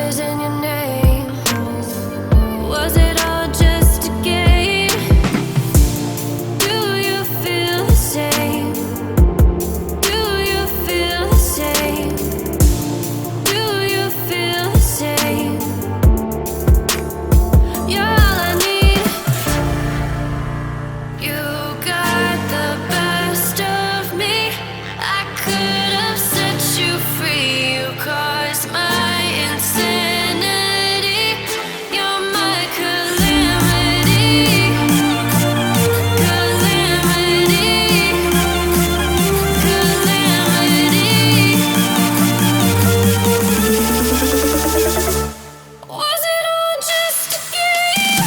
is in your name? Was it all just a game? Do you feel the same? Do you feel the same? Do you feel the same? You're all I need. You got the best of me. I could have set you free. You caused my insanity. You're my calamity. Calamity. Calamity. Was it all just a game?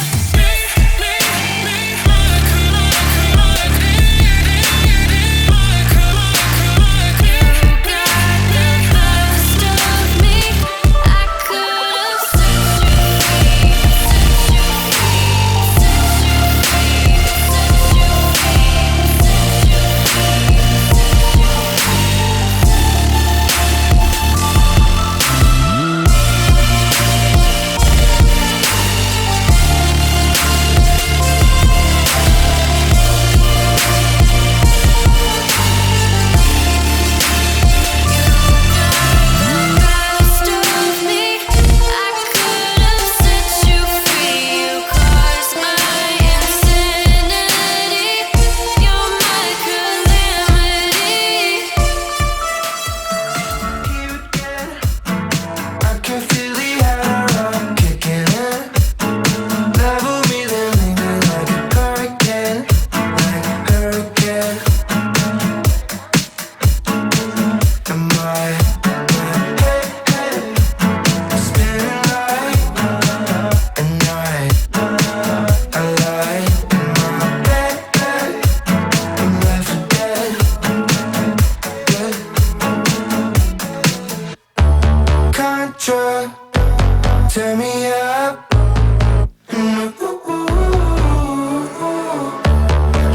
Turn me up.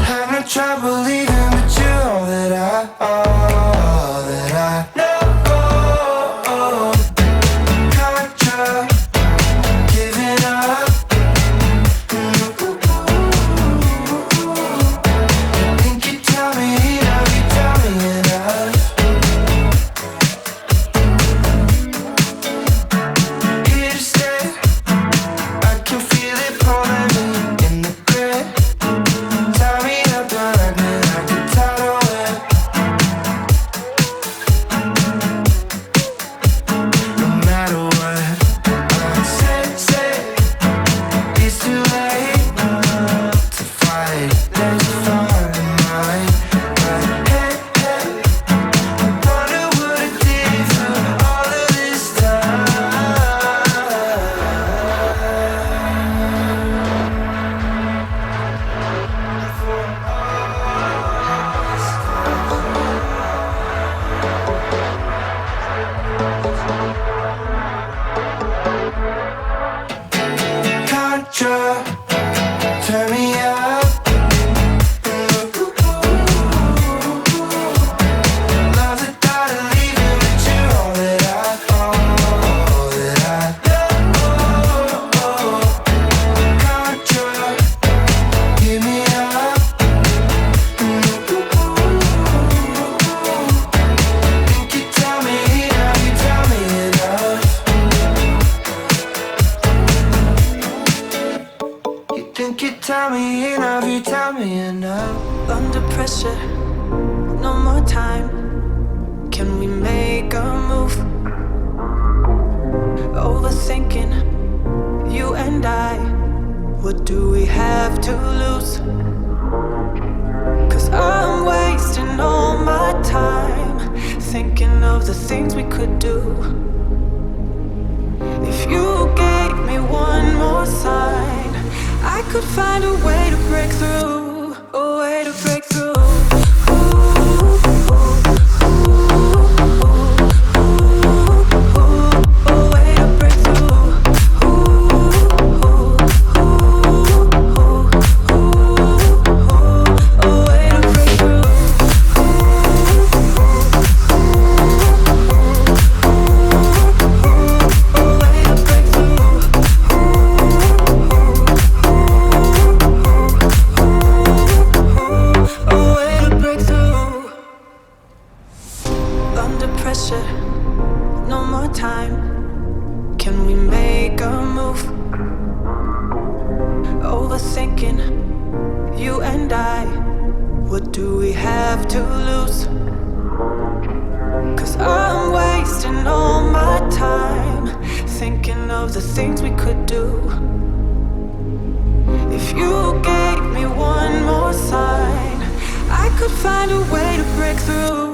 Have no trouble leaving, but you're all that I know. Contra, giving up. Think you tell me enough, you tell me enough. Here to stay, I can feel it pulling me in the grip. Tie me up like me like a tidal wave. No matter what I say, it's too late to fight. There's a fire in mine. But hey, I wonder what I did for all of this time. Contra, turn me up. Love the thought of leaving, but you're all that I know. Contra, give me up. Think you tell me enough, you tell me enough. You think you tell me enough, you tell me enough. Under pressure, no more time. Can we make a move? Overthinking, you and I. What do we have to lose? 'Cause I'm wasting all my time thinking of the things we could do. If you gave me one more sign, I could find a way to break through. A way to break through. A way to break through. A way to break through. A way to move. Overthinking, you and I. What do we have to lose? 'Cause I'm wasting all my time thinking of the things we could do. If you gave me one more sign, I could find a way to break through.